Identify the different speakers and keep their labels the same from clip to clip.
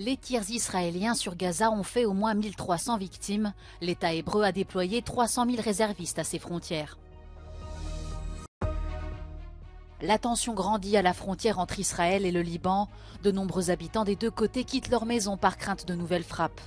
Speaker 1: Les tirs israéliens sur Gaza ont fait au moins 1300 victimes. L'État hébreu a déployé 300 000 réservistes à ses frontières. La tension grandit à la frontière entre Israël et le Liban. De nombreux habitants des deux côtés quittent leur maison par crainte de nouvelles frappes.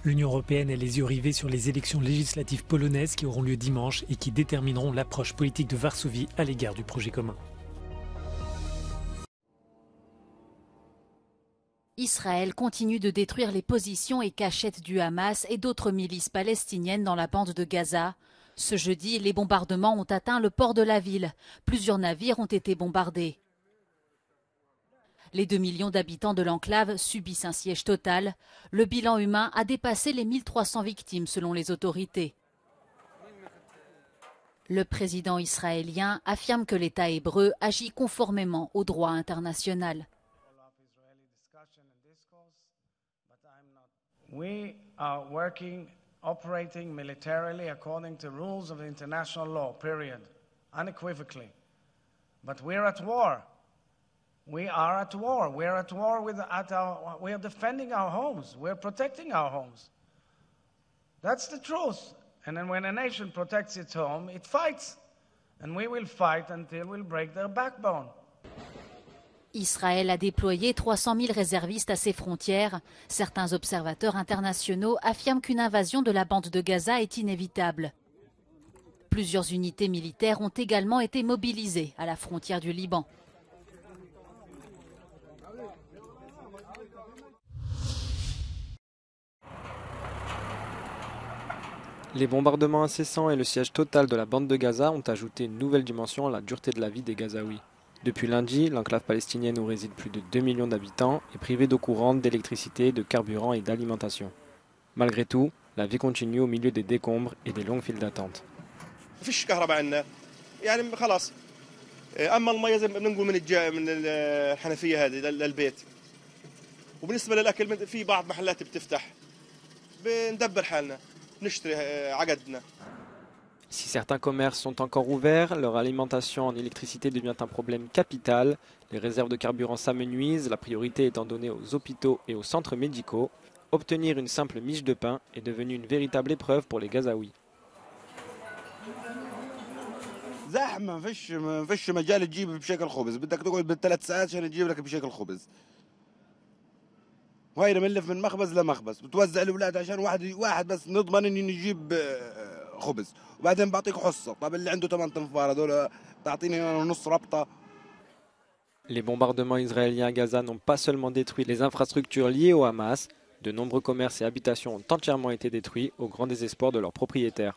Speaker 2: L'Union européenne a les yeux rivés sur les élections législatives polonaises qui auront lieu dimanche et qui détermineront l'approche politique de Varsovie à l'égard du projet commun.
Speaker 1: Israël continue de détruire les positions et cachettes du Hamas et d'autres milices palestiniennes dans la bande de Gaza. Ce jeudi, les bombardements ont atteint le port de la ville. Plusieurs navires ont été bombardés. Les 2 millions d'habitants de l'enclave subissent un siège total. Le bilan humain a dépassé les 1300 victimes selon les autorités. Le président israélien affirme que l'État hébreu agit conformément au droit international.
Speaker 3: We are operating militarily according to rules of international law, period, unequivocally. But we're at war. We are at war. We're at war we are defending our homes. We're protecting our homes. That's the truth. And then when a nation protects its home, it fights. And we will fight until we'll break their backbone.
Speaker 1: Israël a déployé 300 000 réservistes à ses frontières. Certains observateurs internationaux affirment qu'une invasion de la bande de Gaza est inévitable. Plusieurs unités militaires ont également été mobilisées à la frontière du Liban.
Speaker 4: Les bombardements incessants et le siège total de la bande de Gaza ont ajouté une nouvelle dimension à la dureté de la vie des Gazaouis. Depuis lundi, l'enclave palestinienne où résident plus de 2 millions d'habitants est privée d'eau courante, d'électricité, de carburant et d'alimentation. Malgré tout, la vie continue au milieu des décombres et des longues files d'attente. Si certains commerces sont encore ouverts, leur alimentation en électricité devient un problème capital. Les réserves de carburant s'amenuisent, la priorité étant donnée aux hôpitaux et aux centres médicaux. Obtenir une simple miche de pain est devenu une véritable épreuve pour les Gazaouis. Les bombardements israéliens à Gaza n'ont pas seulement détruit les infrastructures liées au Hamas, de nombreux commerces et habitations ont entièrement été détruits au grand désespoir de leurs propriétaires.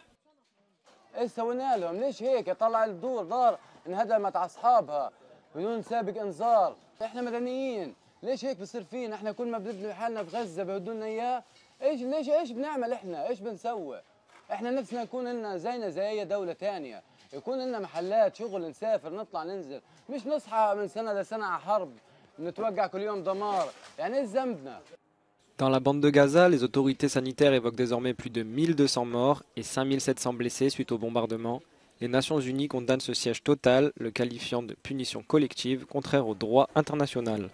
Speaker 5: ليش هيك بصير فينا احنا كل ما بنبني حالنا في غزه بيودوا لنا اياه ايش بنعمل احنا ايش بنسوي احنا نفسنا يكون لنا زينا زي اي دوله ثانيه يكون لنا محلات شغل نسافر نطلع ننزل مش نصحى من سنه لسنه على حرب نتوقع كل يوم دمار يعني ايش ذنبنا.
Speaker 4: Dans la bande de Gaza, les autorités sanitaires évoquent désormais plus de 1200 morts et 5700 blessés suite au bombardement. Les Nations Unies condamnent ce siège total, le qualifiant de punition collective contraire au droit international.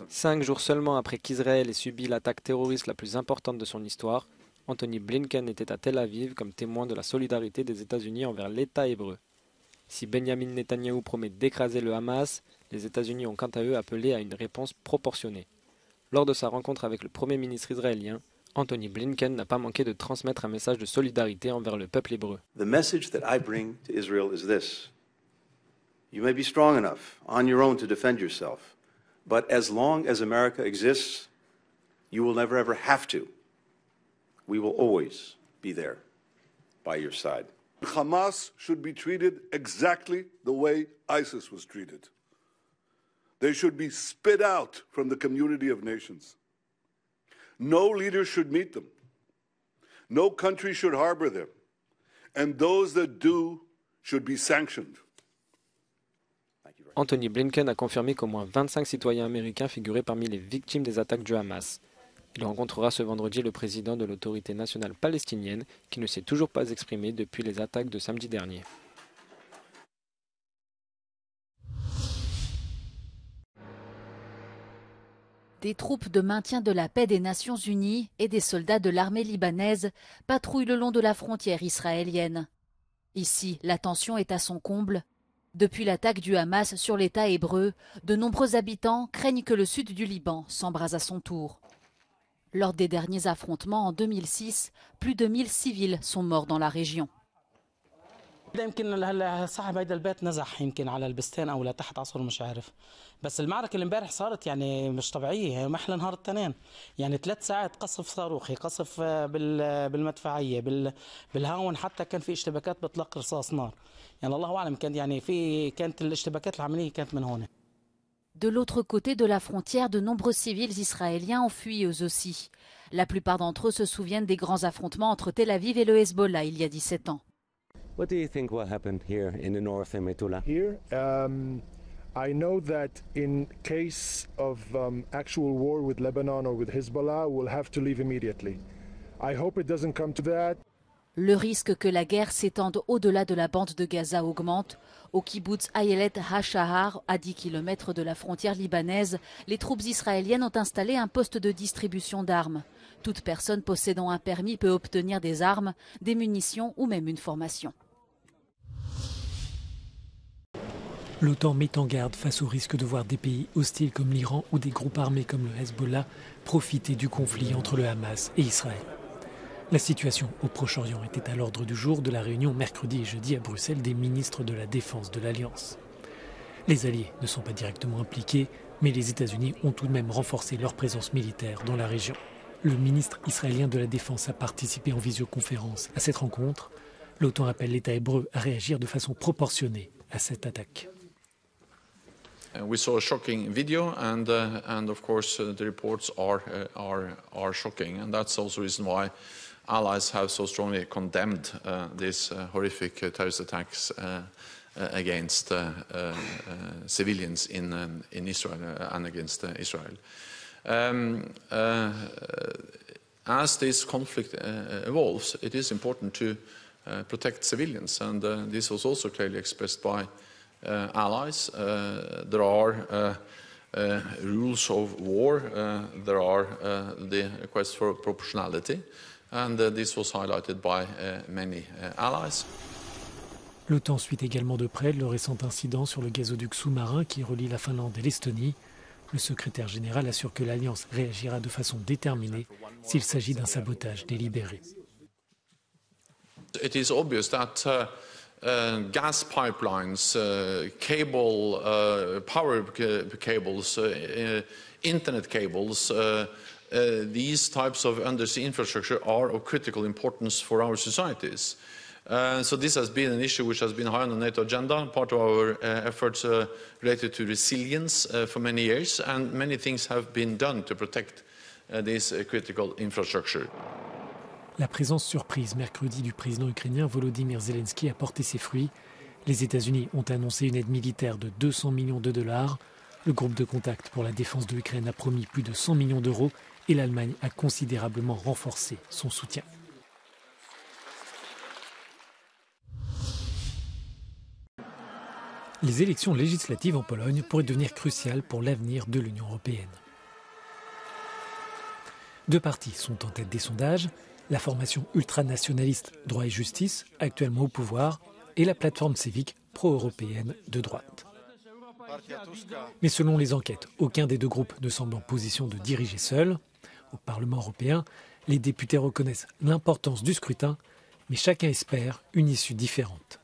Speaker 4: 5 jours seulement après qu'Israël ait subi l'attaque terroriste la plus importante de son histoire, Anthony Blinken était à Tel Aviv comme témoin de la solidarité des États-Unis envers l'État hébreu. Si Benjamin Netanyahou promet d'écraser le Hamas, les États-Unis ont quant à eux appelé à une réponse proportionnée. Lors de sa rencontre avec le Premier ministre israélien, Anthony Blinken n'a pas manqué de transmettre un message de solidarité envers le peuple hébreu.
Speaker 6: The message that I bring to Israel is this. You may be strong enough on your own to defend yourself, but as long as America exists, you will never ever have to. We will always be there by your side.
Speaker 7: Hamas should be treated exactly the way ISIS was treated. They should be spit out from the community of nations. No leader should meet them. No country should harbor them. And those that do should be sanctioned.
Speaker 4: Anthony Blinken a confirmé qu'au moins 25 citoyens américains figuraient parmi les victimes des attaques du Hamas. Il rencontrera ce vendredi le président de l'autorité nationale palestinienne qui ne s'est toujours pas exprimé depuis les attaques de samedi dernier.
Speaker 1: Des troupes de maintien de la paix des Nations Unies et des soldats de l'armée libanaise patrouillent le long de la frontière israélienne. Ici, la tension est à son comble. Depuis l'attaque du Hamas sur l'État hébreu, de nombreux habitants craignent que le sud du Liban s'embrase à son tour. Lors des derniers affrontements en 2006, plus de 1000 civils sont morts dans la région.
Speaker 8: يمكن هلا صاحب هيدا البيت نزح يمكن على البستان او لتحت عصر مش عارف بس المعركه اللي امبارح صارت يعني مش طبيعيه هي محل نهار التنين يعني 3 ساعات قصف صاروخي قصف بالمدفعيه بالهاون حتى كان في اشتباكات بإطلاق رصاص نار يعني الله اعلم كانت الاشتباكات العمليه كانت من هون.
Speaker 1: De l'autre côté de la frontière, de nombreux civils israéliens ont fui eux aussi. La plupart d'entre eux se souviennent des grands affrontements entre Tel Aviv et le Hezbollah il y a 17 ans.
Speaker 9: What do you think what happened here in the north in Metula?
Speaker 10: Here, I know that in case of actual war with Lebanon or with Hezbollah, we'll have to leave immediately. I hope it doesn't come to that.
Speaker 1: Le risque que la guerre s'étende au-delà de la bande de Gaza augmente. Au kibboutz Ayelet HaShahar, à 10 km de la frontière libanaise, les troupes israéliennes ont installé un poste de distribution d'armes. Toute personne possédant un permis peut obtenir des armes, des munitions ou même une formation.
Speaker 2: L'OTAN met en garde face au risque de voir des pays hostiles comme l'Iran ou des groupes armés comme le Hezbollah profiter du conflit entre le Hamas et Israël. La situation au Proche-Orient était à l'ordre du jour de la réunion mercredi et jeudi à Bruxelles des ministres de la Défense de l'Alliance. Les alliés ne sont pas directement impliqués, mais les États-Unis ont tout de même renforcé leur présence militaire dans la région. Le ministre israélien de la Défense a participé en visioconférence à cette rencontre. L'OTAN appelle l'État hébreu à réagir de façon proportionnée à cette attaque.
Speaker 11: We saw a shocking video, and of course the reports are shocking, and that's also the reason why allies have so strongly condemned these horrific terrorist attacks against civilians in Israel and against Israel. As this conflict evolves, it is important to protect civilians, and this was also clearly expressed by allies. There are rules of war, there are the request for proportionality, and this was highlighted by many allies.
Speaker 2: L'OTAN suit également de près le récent incident sur le gazoduc sous-marin qui relie la Finlande et l'Estonie. Le secrétaire général assure que l'Alliance réagira de façon déterminée s'il s'agit d'un sabotage délibéré.
Speaker 11: It is obvious that gas pipelines, power cables, internet cables, these types of undersea infrastructure are of critical importance for our societies. So this has been an issue which has been high on the NATO agenda, part of our efforts related to resilience for many years, and many things have been done to protect this critical infrastructure.
Speaker 2: La présence surprise mercredi du président ukrainien Volodymyr Zelensky a porté ses fruits. Les États-Unis ont annoncé une aide militaire de 200 millions de dollars. Le groupe de contact pour la défense de l'Ukraine a promis plus de 100 millions d'euros et l'Allemagne a considérablement renforcé son soutien. Les élections législatives en Pologne pourraient devenir cruciales pour l'avenir de l'Union européenne. Deux partis sont en tête des sondages, la formation ultranationaliste Droit et Justice, actuellement au pouvoir, et la plateforme civique pro-européenne de droite. Mais selon les enquêtes, aucun des deux groupes ne semble en position de diriger seul. Au Parlement européen, les députés reconnaissent l'importance du scrutin, mais chacun espère une issue différente.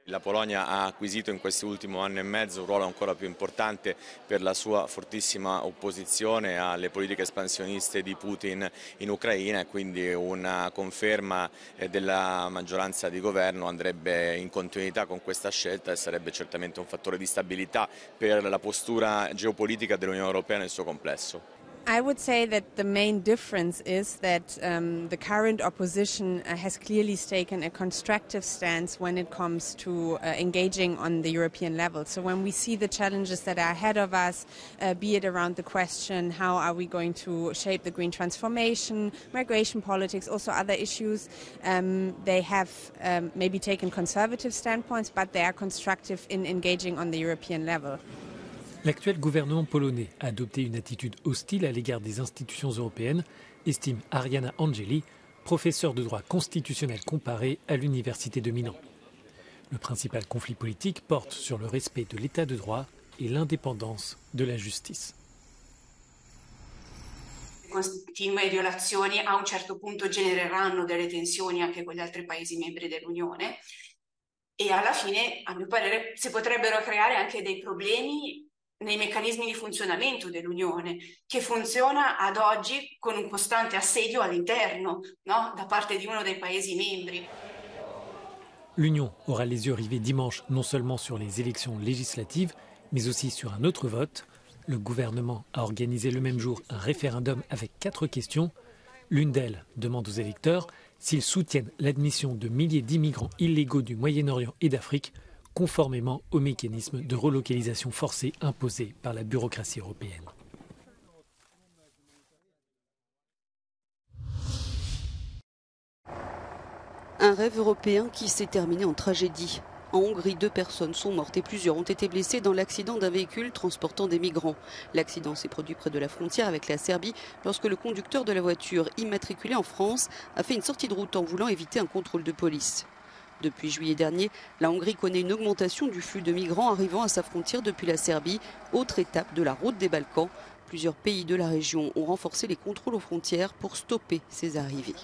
Speaker 12: La Polonia ha acquisito in quest'ultimo anno e mezzo un ruolo ancora più importante per la sua fortissima opposizione alle politiche espansioniste di Putin in Ucraina, e quindi una conferma della maggioranza di governo andrebbe in continuità con questa scelta e sarebbe certamente un fattore di stabilità per la postura geopolitica dell'Unione Europea nel suo complesso.
Speaker 13: I would say that the main difference is that the current opposition has clearly taken a constructive stance when it comes to engaging on the European level. So when we see the challenges that are ahead of us, be it around the question, how are we going to shape the green transformation, migration politics, also other issues, they have maybe taken conservative standpoints, but they are constructive in engaging on the European level.
Speaker 2: L'actuel gouvernement polonais a adopté une attitude hostile à l'égard des institutions européennes, estime Ariana Angeli, professeure de droit constitutionnel comparé à l'Université de Milan. Le principal conflit politique porte sur le respect de l'état de droit et l'indépendance de la justice.
Speaker 14: Continue violazioni a un certo punto genereranno delle tensioni anche con gli altri Paesi membri dell'Unione e alla fine, a mio parere, si potrebbero creare anche dei problemi nei meccanismi di funzionamento dell'Unione, che funziona ad oggi con un costante assedio all'interno, no? Da parte di uno dei Paesi membri.
Speaker 2: L'Union aura les yeux rivés dimanche non seulement sur les élections législatives, mais aussi sur un autre vote. Le gouvernement a organisé le même jour un référendum avec 4 questions. L'une d'elles demande aux électeurs s'ils soutiennent l'admission de milliers d'immigrants illégaux du Moyen-Orient et d'Afrique, conformément aux mécanismes de relocalisation forcée imposés par la bureaucratie européenne.
Speaker 15: Un rêve européen qui s'est terminé en tragédie. En Hongrie, 2 personnes sont mortes et plusieurs ont été blessées dans l'accident d'un véhicule transportant des migrants. L'accident s'est produit près de la frontière avec la Serbie lorsque le conducteur de la voiture, immatriculé en France, a fait une sortie de route en voulant éviter un contrôle de police. Depuis juillet dernier, la Hongrie connaît une augmentation du flux de migrants arrivant à sa frontière depuis la Serbie, autre étape de la route des Balkans. Plusieurs pays de la région ont renforcé les contrôles aux frontières pour stopper ces arrivées.